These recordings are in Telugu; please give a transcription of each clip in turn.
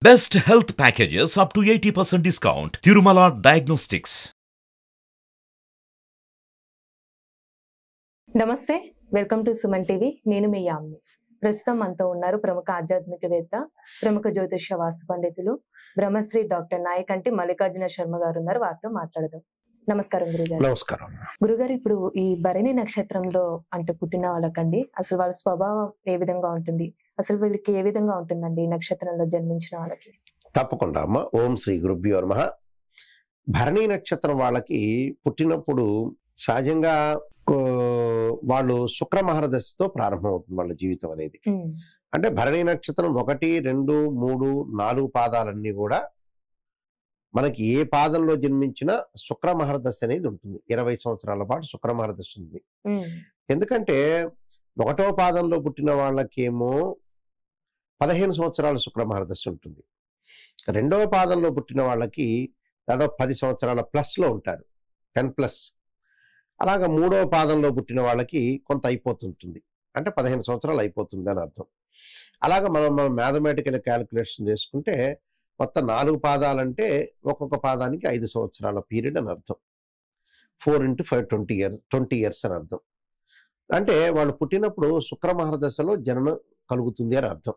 Best health packages up to 80% discount. Tirumala Diagnostics. నమస్తే, వెల్కమ్ టు సుమన్ టీవీ. నేను మీ యామ్ని. ప్రస్తుతం మనతో ఉన్నారు ప్రముఖ ఆధ్యాత్మికవేత్త, ప్రముఖ జ్యోతిష వాస్తు పండితులు, బ్రహ్మశ్రీ డాక్టర్ నాయకంటి మల్లికార్జున శర్మ గారు ఉన్నారు. వారితో మాట్లాడదాం. నమస్కారం గురుగారు. నమస్కారం. గురుగారు, ఇప్పుడు ఈ భరణి నక్షత్రంలో అంటే పుట్టిన వాళ్ళకండి అసలు వాళ్ళ స్వభావం ఏ విధంగా ఉంటుంది, అసలు వీళ్ళకి ఏ విధంగా ఉంటుందండి ఈ నక్షత్రంలో జన్మించిన వాళ్ళకి? తప్పకుండా అమ్మ. ఓం శ్రీ గురుభ్యో నమః. భరణి నక్షత్రం వాళ్ళకి పుట్టినప్పుడు సహజంగా వాళ్ళు శుక్ర మహర్దశతో ప్రారంభమవుతుంది వాళ్ళ జీవితం అనేది. అంటే భరణి నక్షత్రం 1, 2, 3, 4 పాదాలన్నీ కూడా మనకి ఏ పాదంలో జన్మించినా శుక్ర మహర్దశ అనేది ఉంటుంది. 20 సంవత్సరాల పాటు శుక్ర మహర్దశ ఉంది. ఎందుకంటే 1వ పాదంలో పుట్టిన వాళ్ళకేమో 15 సంవత్సరాల శుక్ర మహర్దశ ఉంటుంది. 2వ పాదంలో పుట్టిన వాళ్ళకి దాదాపు 10 సంవత్సరాల ప్లస్ లో ఉంటారు, 10+. అలాగా 3వ పాదంలో పుట్టిన వాళ్ళకి కొంత అయిపోతుంటుంది, అంటే 15 సంవత్సరాలు అయిపోతుంది అని అర్థం. అలాగా మనం మ్యాథమెటికల్ క్యాలిక్యులేషన్ చేసుకుంటే మొత్తం 4 పాదాలంటే ఒక్కొక్క పాదానికి 5 సంవత్సరాల పీరియడ్ అని అర్థం. 4 × 5 20 years అని అర్థం. అంటే వాళ్ళు పుట్టినప్పుడు శుక్ర మహర్దశలో జననం కలుగుతుంది అని అర్థం.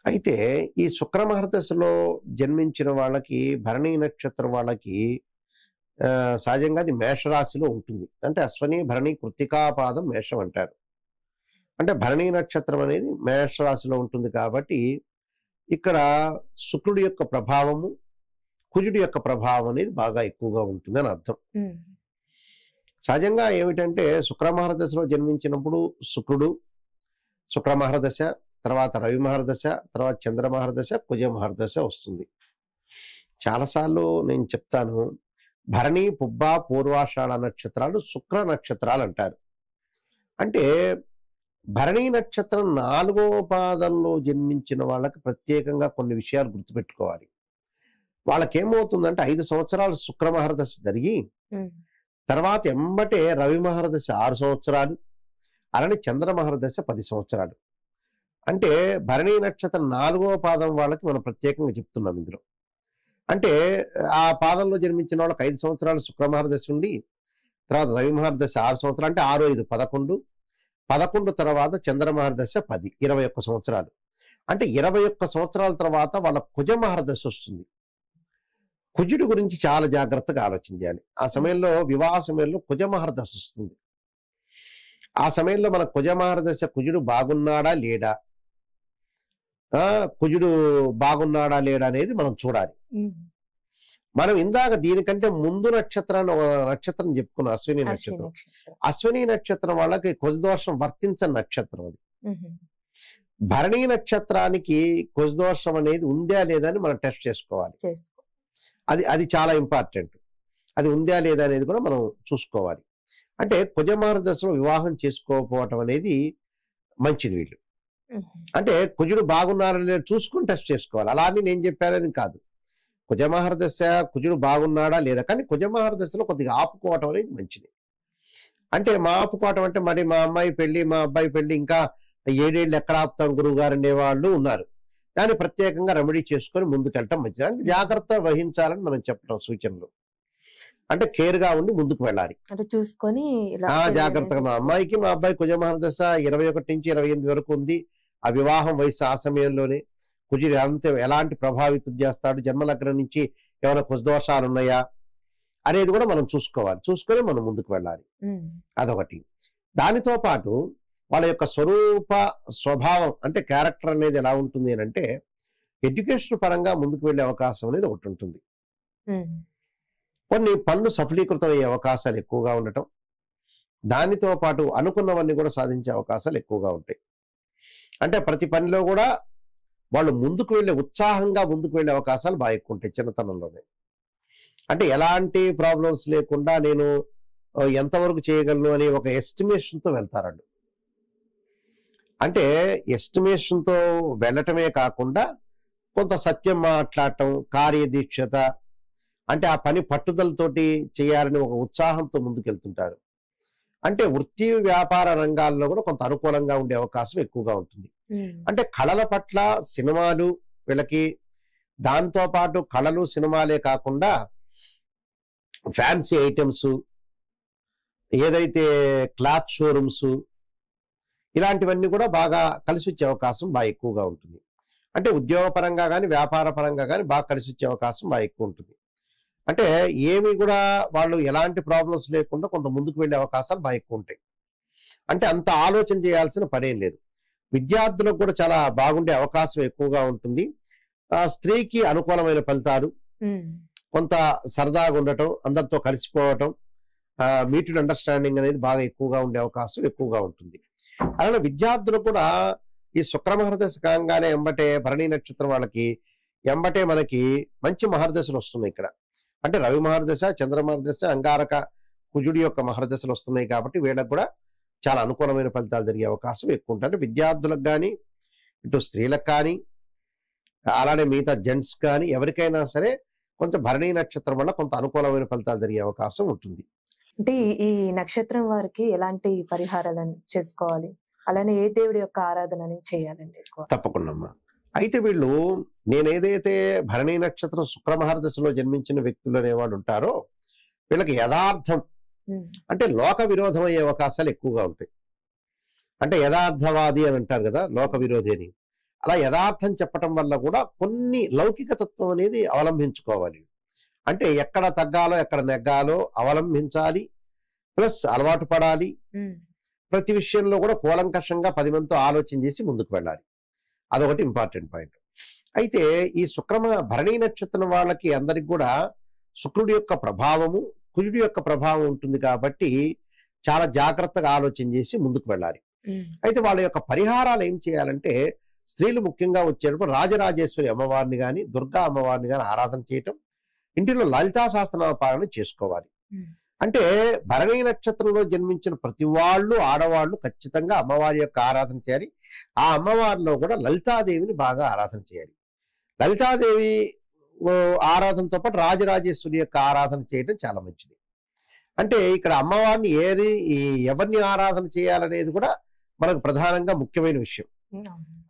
అయితే ఈ శుక్ర మహర్దశలో జన్మించిన వాళ్ళకి భరణి నక్షత్రం వాళ్ళకి సహజంగా అది మేషరాశిలో ఉంటుంది. అంటే అశ్వని, భరణి, కృత్తికా పాదం మేషం అంటారు. అంటే భరణి నక్షత్రం అనేది మేషరాశిలో ఉంటుంది కాబట్టి ఇక్కడ శుక్రుడి యొక్క ప్రభావము, కుజుడి యొక్క ప్రభావం అనేది బాగా ఎక్కువగా ఉంటుంది అని అర్థం. సహజంగా ఏమిటంటే శుక్ర మహర్దశలో జన్మించినప్పుడు శుక్రుడు, శుక్ర మహర్దశ, తర్వాత రవి మహర్దశ, తర్వాత చంద్ర మహర్దశ, కుజ మహర్దశ వస్తుంది. చాలాసార్లు నేను చెప్తాను, భరణి, పుబ్బ, పూర్వాషాఢ నక్షత్రాలు శుక్ర నక్షత్రాలు అంటారు. అంటే భరణి నక్షత్రం 4వ పాదంలో జన్మించిన వాళ్ళకి ప్రత్యేకంగా కొన్ని విషయాలు గుర్తుపెట్టుకోవాలి. వాళ్ళకేమవుతుందంటే 5 సంవత్సరాలు శుక్ర మహర్దశ జరిగి తర్వాత ఎంబటే రవి మహర్దశ 6 సంవత్సరాలు, అలానే చంద్ర మహర్దశ 10 సంవత్సరాలు. అంటే భరణి నక్షత్రం 4వ పాదం వాళ్ళకి మనం ప్రత్యేకంగా చెప్తున్నాం ఇందులో. అంటే ఆ పాదంలో జన్మించిన వాళ్ళకి 5 సంవత్సరాలు శుక్ర మహర్దశ ఉండి తర్వాత రవి మహర్దశ 6 సంవత్సరాలు, అంటే 6, 5, 11, 11 తర్వాత చంద్ర మహర్దశ 10, 21 సంవత్సరాలు. అంటే 21 సంవత్సరాల తర్వాత వాళ్ళ కుజ మహర్దశ వస్తుంది. కుజుడి గురించి చాలా జాగ్రత్తగా ఆలోచించాలి. ఆ సమయంలో వివాహ సమయంలో కుజ మహర్దశ వస్తుంది. ఆ సమయంలో మన కుజ మహర్దశ కుజుడు బాగున్నాడా లేడా, కుజుడు బాగున్నాడా లేడా అనేది మనం చూడాలి. మనం ఇందాక దీనికంటే ముందు నక్షత్రం చెప్పుకున్నాం, అశ్విని నక్షత్రం. అశ్విని నక్షత్రం వాళ్ళకి కుజదోషం వర్తించని నక్షత్రం అది. భరణి నక్షత్రానికి కుజదోషం అనేది ఉందా లేదా అని మనం టెస్ట్ చేసుకోవాలి. అది చాలా ఇంపార్టెంట్. అది ఉందా లేదా అనేది కూడా మనం చూసుకోవాలి. అంటే కుజమహర్దశలో వివాహం చేసుకోకపోవటం అనేది మంచిది వీళ్ళు. అంటే కుజుడు బాగున్నారని లేదా చూసుకుని టెస్ట్ చేసుకోవాలి. అలా అని నేను చెప్పానని కాదు. కుజమహర్దశ కుజుడు బాగున్నాడా లేదా, కానీ కుజమహర్దశలో కొద్దిగా ఆపుకోవటం అనేది మంచిది. అంటే ఆపుకోవటం అంటే మరి మా అమ్మాయి పెళ్లి, మా అబ్బాయి పెళ్లి ఇంకా 7 ఏళ్ళు ఎక్కడ ఆపుతాం గురువు గారు అనే వాళ్ళు ఉన్నారు. దాన్ని ప్రత్యేకంగా రెమెడీ చేసుకొని ముందుకెళ్ళటం మంచిది. అంటే జాగ్రత్త వహించాలని మనం చెప్పడం సూచనలు. అంటే కేర్ గా ఉండి ముందుకు వెళ్ళాలి, అంటే చూసుకొని జాగ్రత్తగా. మా అమ్మాయికి మా అబ్బాయి కుజమహర్దశ 21 నుంచి 28 వరకు ఉంది. ఆ వివాహం వయసు ఆ సమయంలోనే కుజుడు ఎలాంటి ప్రభావితం చేస్తాడు, జన్మలగ్నం నుంచి ఏమైనా కుజదోషాలు ఉన్నాయా అనేది కూడా మనం చూసుకోవాలి. చూసుకొని మనం ముందుకు వెళ్ళాలి. అదొకటి. దానితో పాటు వాళ్ళ యొక్క స్వభావం అంటే క్యారెక్టర్ అనేది ఎలా ఉంటుంది అని అంటే ఎడ్యుకేషన్ పరంగా ముందుకు వెళ్ళే అవకాశం అనేది ఒకటి ఉంటుంది. కొన్ని పనులు సఫలీకృతం అయ్యే అవకాశాలు ఎక్కువగా ఉండటం, దానితో పాటు అనుకున్నవన్నీ కూడా సాధించే అవకాశాలు ఎక్కువగా ఉంటాయి. అంటే ప్రతి పనిలో కూడా వాళ్ళు ముందుకు వెళ్ళే ఉత్సాహంగా ముందుకు వెళ్ళే అవకాశాలు బాగా ఎక్కువ ఉంటాయి చిన్నతనంలోనే. అంటే ఎలాంటి ప్రాబ్లమ్స్ లేకుండా నేను ఎంతవరకు చేయగలను అని ఒక ఎస్టిమేషన్తో వెళ్తారండి. అంటే ఎస్టిమేషన్తో వెళ్ళటమే కాకుండా కొంత సత్యం మాట్లాడటం, కార్యదీక్షత, అంటే ఆ పని పట్టుదలతోటి చేయాలని ఒక ఉత్సాహంతో ముందుకెళ్తుంటారు. అంటే వృత్తి వ్యాపార రంగాల్లో కూడా కొంత అనుకూలంగా ఉండే అవకాశం ఎక్కువగా ఉంటుంది. అంటే కళల పట్ల సినిమాలు వీళ్ళకి, దాంతో పాటు కళలు సినిమాలే కాకుండా ఫ్యాన్సీ ఐటమ్స్, ఏదైతే క్లాత్ షోరూమ్స్, ఇలాంటివన్నీ కూడా బాగా కలిసి వచ్చే అవకాశం బాగా ఎక్కువగా ఉంటుంది. అంటే ఉద్యోగపరంగా కానీ వ్యాపార పరంగా కానీ బాగా కలిసి వచ్చే అవకాశం బాగా ఎక్కువ ఉంటుంది. అంటే ఏమి కూడా వాళ్ళు ఎలాంటి ప్రాబ్లమ్స్ లేకుండా కొంత ముందుకు వెళ్ళే అవకాశాలు బాగా ఎక్కువ ఉంటాయి. అంటే అంత ఆలోచన చేయాల్సిన పనేం లేదు. విద్యార్థులకు కూడా చాలా బాగుండే అవకాశం ఎక్కువగా ఉంటుంది. స్త్రీకి అనుకూలమైన ఫలితాలు, కొంత సరదాగా ఉండటం, అందరితో కలిసిపోవటం, మీటెడ్ అండర్స్టాండింగ్ అనేది బాగా ఎక్కువగా ఉండే అవకాశం ఎక్కువగా ఉంటుంది. అలానే విద్యార్థులు కూడా ఈ శుక్ర మహర్దశ కాగానే ఎంబటే భరణి నక్షత్రం వాళ్ళకి ఎంబటే మనకి మంచి మహర్దశలు వస్తున్నాయి ఇక్కడ. అంటే రవి మహర్దశ, చంద్ర మహర్దశ, అంగారక కుజుడి యొక్క మహర్దశలు వస్తున్నాయి కాబట్టి వీళ్ళకి కూడా చాలా అనుకూలమైన ఫలితాలు జరిగే అవకాశం ఎక్కువ ఉంటుంది. విద్యార్థులకు కానీ, ఇటు స్త్రీలకు కానీ, అలానే మిగతా జెంట్స్ కానీ ఎవరికైనా సరే కొంచెం భరణి నక్షత్రం వల్ల కొంత అనుకూలమైన ఫలితాలు జరిగే అవకాశం ఉంటుంది. అంటే ఈ నక్షత్రం వారికి ఎలాంటి పరిహారాలను చేసుకోవాలి, అలానే ఏ దేవుడి యొక్క ఆరాధనని చేయాలండి ఎక్కువ? తప్పకుండా అమ్మా. అయితే వీళ్ళు, నేనేదైతే భరణి నక్షత్రం శుక్ర మహర్దశలో జన్మించిన వ్యక్తులు అనేవాళ్ళు ఉంటారో వీళ్ళకి యథార్థం అంటే లోక విరోధం అయ్యే అవకాశాలు ఎక్కువగా ఉంటాయి. అంటే యథార్థవాది అని అంటారు కదా, లోక విరోధి అని. అలా యథార్థం చెప్పటం వల్ల కూడా కొన్ని లౌకిక తత్వం అనేది అవలంబించుకోవాలి. అంటే ఎక్కడ తగ్గాలో ఎక్కడ నెగ్గాలో అవలంబించాలి, ప్లస్ అలవాటు పడాలి. ప్రతి విషయంలో కూడా కూలంకషంగా 10 మందితో ఆలోచన చేసి ముందుకు వెళ్ళాలి. అదొకటి ఇంపార్టెంట్ పాయింట్. అయితే ఈ భరణి నక్షత్రం వాళ్ళకి అందరికి కూడా శుక్రుడి యొక్క ప్రభావము, కుజుడి యొక్క ప్రభావం ఉంటుంది కాబట్టి చాలా జాగ్రత్తగా ఆలోచన చేసి ముందుకు వెళ్ళాలి. అయితే వాళ్ళ యొక్క పరిహారాలు ఏం చేయాలంటే, స్త్రీలు ముఖ్యంగా వచ్చేటప్పుడు రాజరాజేశ్వరి అమ్మవారిని కానీ, దుర్గా అమ్మవారిని కానీ ఆరాధన చేయటం, ఇంటిలో లలితా సహస్రనామ పారాయణ చేసుకోవాలి. అంటే భరణి నక్షత్రంలో జన్మించిన ప్రతి వాళ్ళు, ఆడవాళ్ళు ఖచ్చితంగా అమ్మవారి యొక్క ఆరాధన చేయాలి. ఆ అమ్మవారిలో కూడా లలితాదేవిని బాగా ఆరాధన చేయాలి. లలితాదేవి ఆరాధనతో పాటు రాజరాజేశ్వరి యొక్క ఆరాధన చేయడం చాలా మంచిది. అంటే ఇక్కడ అమ్మవారిని ఎవరిని ఆరాధన చేయాలనేది కూడా మనకు ప్రధానంగా ముఖ్యమైన విషయం.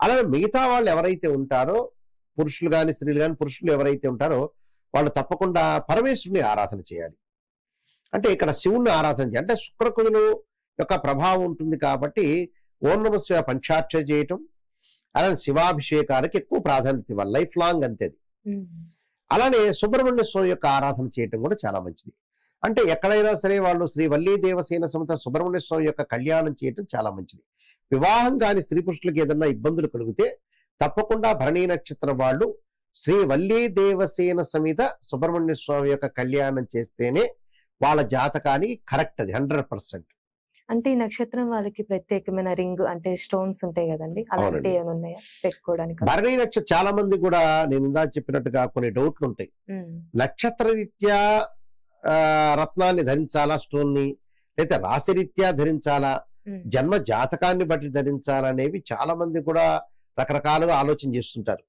అలాగే మిగతా వాళ్ళు ఎవరైతే ఉంటారో, పురుషులు కానీ స్త్రీలు కానీ, పురుషులు ఎవరైతే ఉంటారో వాళ్ళు తప్పకుండా పరమేశ్వరుని ఆరాధన చేయాలి. అంటే ఇక్కడ శివుణ్ణి ఆరాధన చేయాలి. అంటే శుక్రకుజుల యొక్క ప్రభావం ఉంటుంది కాబట్టి ఓం నమః శివాయ పంచాక్షరి చేయటం, అలానే శివాభిషేకాలకు ఎక్కువ ప్రాధాన్యత ఇవ్వాలి, లైఫ్ లాంగ్ అంతేది. అలానే సుబ్రహ్మణ్య స్వామి యొక్క ఆరాధన చేయటం కూడా చాలా మంచిది. అంటే ఎక్కడైనా సరే వాళ్ళు శ్రీ వల్లీ దేవసేన సమేత సుబ్రహ్మణ్య స్వామి యొక్క కళ్యాణం చేయటం చాలా మంచిది. వివాహం కాని స్త్రీ పురుషులకు ఏదన్నా ఇబ్బందులు కలిగితే తప్పకుండా భరణి నక్షత్రం వాళ్ళు శ్రీ వల్లీ దేవసేన సమేత సుబ్రహ్మణ్య స్వామి యొక్క కళ్యాణం చేస్తేనే వాళ్ళ జాతకానికి కరెక్ట్, అది 100%. అంటే ఈ నక్షత్రం వాళ్ళకి ప్రత్యేకమైన రింగ్ అంటే స్టోన్స్ ఉంటాయి కదండి, అలాంటి ఏమైనా ఉన్నాయా పెట్టుకోవడానికి? భరణి నక్షత్రం చాలా మంది కూడా నేను ఇందా చెప్పినట్టుగా కొన్ని డౌట్లు ఉంటాయి. నక్షత్ర రీత్యా రత్నాన్ని ధరించాలా, స్టోన్ ని, లేదా రాశి రీత్యా ధరించాలా, జన్మ జాతకాన్ని బట్టి ధరించాలనేవి చాలా మంది కూడా రకరకాలుగా ఆలోచన చేస్తుంటారు.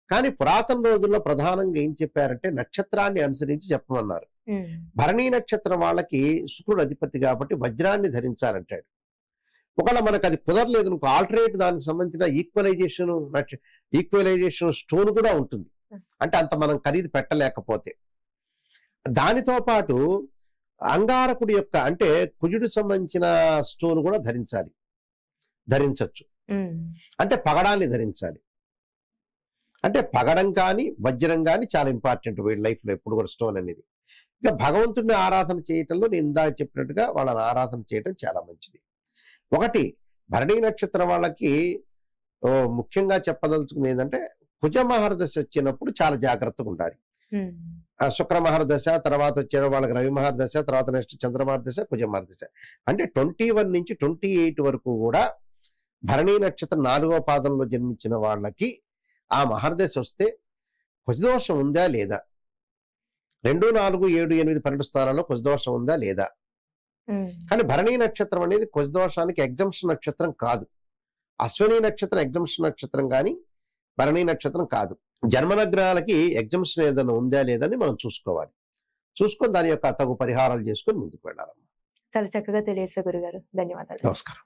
కానీ పురాతన రోజుల్లో ప్రధానంగా ఏం చెప్పారంటే నక్షత్రాన్ని అనుసరించి చెప్పమన్నారు. భరణి నక్షత్రం వాళ్ళకి శుక్రుడు అధిపతి కాబట్టి వజ్రాన్ని ధరించాలంటాడు. ఒకవేళ మనకు అది కుదరలేదు, నువ్వు ఆల్టర్నేట్ దానికి సంబంధించిన ఈక్వలైజేషన్ స్టోన్ కూడా ఉంటుంది. అంటే అంత మనం ఖరీదు పెట్టలేకపోతే దానితో పాటు అంగారకుడి యొక్క అంటే కుజుడు సంబంధించిన స్టోన్ కూడా ధరించవచ్చు. అంటే పగడాన్ని ధరించాలి. అంటే పగడం కానీ వజ్రం కానీ చాలా ఇంపార్టెంట్ వీళ్ళ లైఫ్ లో ఎప్పుడు కూడా స్టోన్ అనేది. ఇక భగవంతుడిని ఆరాధన చేయటంలో నేను ఇందాక చెప్పినట్టుగా వాళ్ళని ఆరాధన చేయటం చాలా మంచిది. ఒకటి భరణి నక్షత్రం వాళ్ళకి ముఖ్యంగా చెప్పదలుచుకుంది ఏంటంటే కుజ మహర్దశ వచ్చినప్పుడు చాలా జాగ్రత్తగా ఉండాలి. శుక్ర మహర్దశ తర్వాత వచ్చే వాళ్ళకి రవి మహర్దశ, తర్వాత నెక్స్ట్ చంద్ర మహర్దశ, కుజ మహర్దశ. అంటే 21 నుంచి 28 వరకు కూడా భరణి నక్షత్రం 4వ పాదంలో జన్మించిన వాళ్ళకి ఆ మహర్దశ వస్తే కుజదోషం ఉందా లేదా, 2, 4, 7, 8, 12 స్థానాల్లో కుజదోషం ఉందా లేదా. కానీ భరణి నక్షత్రం అనేది కుజదోషానికి ఎగ్జంప్షన్ నక్షత్రం కాదు. అశ్విని నక్షత్రం ఎగ్జంప్షన్ నక్షత్రం కానీ భరణి నక్షత్రం కాదు. జన్మనగ్రహాలకి ఎగ్జంప్షన్ ఏదైనా ఉందా లేదని మనం చూసుకోవాలి. చూసుకొని దాని యొక్క తగు పరిహారాలు చేసుకొని ముందుకు వెళ్ళాలమ్మా. చాలా చక్కగా తెలియజేశారు గురుగారు, ధన్యవాదాలు. నమస్కారం.